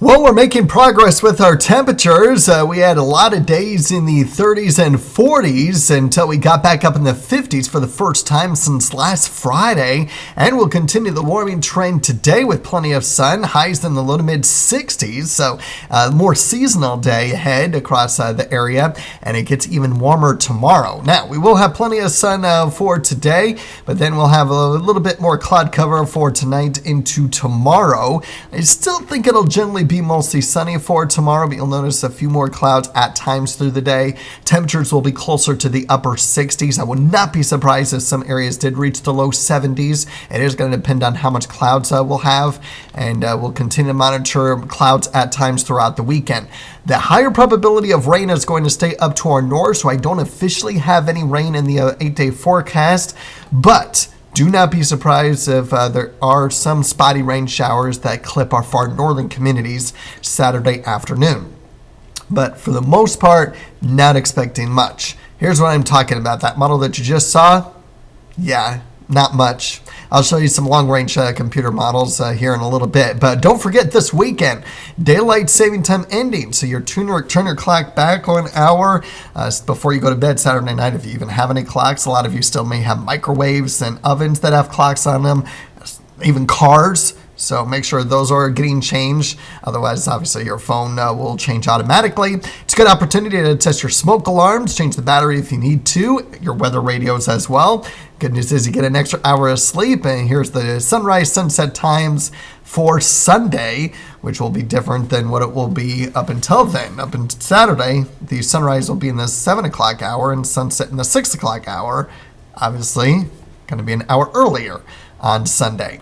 Well, we're making progress with our temperatures. We had a lot of days in the 30s and 40s until we got back up in the 50s for the first time since last Friday. And we'll continue the warming trend today with plenty of sun, highs in the low to mid 60s. So more seasonal day ahead across the area, and it gets even warmer tomorrow. Now, we will have plenty of sun for today, but then we'll have a little bit more cloud cover for tonight into tomorrow. I still think it'll generally be mostly sunny for tomorrow, but you'll notice a few more clouds at times through the day. Temperatures will be closer to the upper 60s. I would not be surprised if some areas did reach the low 70s. It is going to depend on how much clouds we'll have, and we'll continue to monitor clouds at times throughout the weekend. The higher probability of rain is going to stay up to our north, so I don't officially have any rain in the 8-day forecast, but do not be surprised if there are some spotty rain showers that clip our far northern communities Saturday afternoon. But for the most part, not expecting much. Here's what I'm talking about. That model that you just saw, yeah, not much. I'll show you some long-range computer models here in a little bit. But don't forget this weekend, daylight saving time ending. So your turn your clock back on hour before you go to bed Saturday night, if you even have any clocks. A lot of you still may have microwaves and ovens that have clocks on them, even cars. So make sure those are getting changed. Otherwise, obviously, your phone will change automatically. It's a good opportunity to test your smoke alarms, change the battery if you need to, your weather radios as well. Good news is you get an extra hour of sleep. And here's the sunrise, sunset times for Sunday, which will be different than what it will be up until then. Up until Saturday, the sunrise will be in the 7 o'clock hour and sunset in the 6 o'clock hour. Obviously, going to be an hour earlier on Sunday.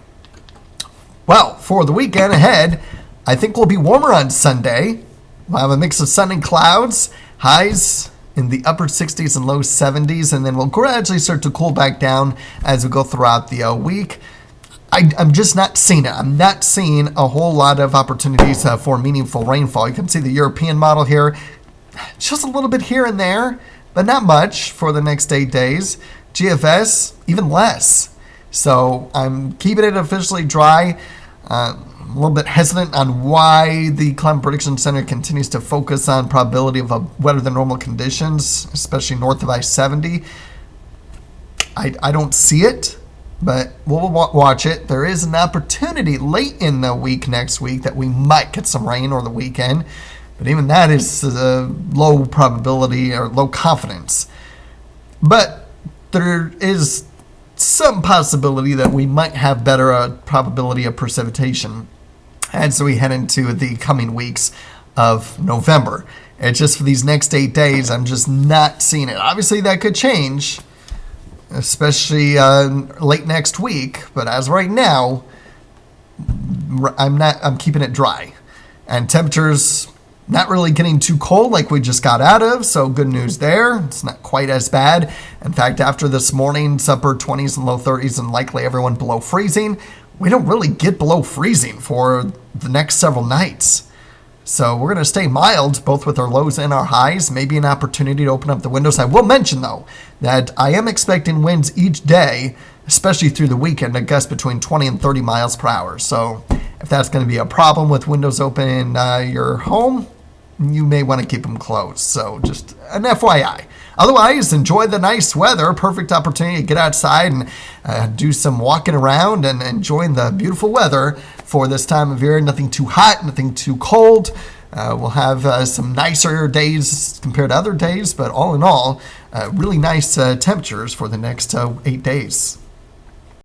Well, for the weekend ahead, I think we'll be warmer on Sunday. We'll have a mix of sun and clouds, highs in the upper 60s and low 70s, and then we'll gradually start to cool back down as we go throughout the week. I'm just not seeing it. I'm not seeing a whole lot of opportunities for meaningful rainfall. You can see the European model here. Just a little bit here and there, but not much for the next 8 days. GFS, even less. So I'm keeping it officially dry. A little bit hesitant on why the Climate Prediction Center continues to focus on probability of wetter than normal conditions, especially north of I-70. I don't see it, but we'll watch it. There is an opportunity late in the week next week that we might get some rain or the weekend, but even that is low probability or low confidence. But there is some possibility that we might have better probability of precipitation as we head into the coming weeks of November. It's just for these next 8 days, I'm just not seeing it. Obviously, that could change, especially late next week. But as of right now, I'm keeping it dry, and temperatures not really getting too cold like we just got out of, so good news there. It's not quite as bad. In fact, after this morning's upper 20s and low 30s and likely everyone below freezing, we don't really get below freezing for the next several nights. So we're going to stay mild, both with our lows and our highs. Maybe an opportunity to open up the windows. I will mention, though, that I am expecting winds each day, especially through the weekend, a gust between 20 and 30 miles per hour. So if that's going to be a problem with windows open in your home, you may want to keep them closed. So just an FYI. Otherwise, enjoy the nice weather. Perfect opportunity to get outside and do some walking around and enjoying the beautiful weather for this time of year. Nothing too hot, nothing too cold. We'll have some nicer days compared to other days, but all in all, really nice temperatures for the next 8 days.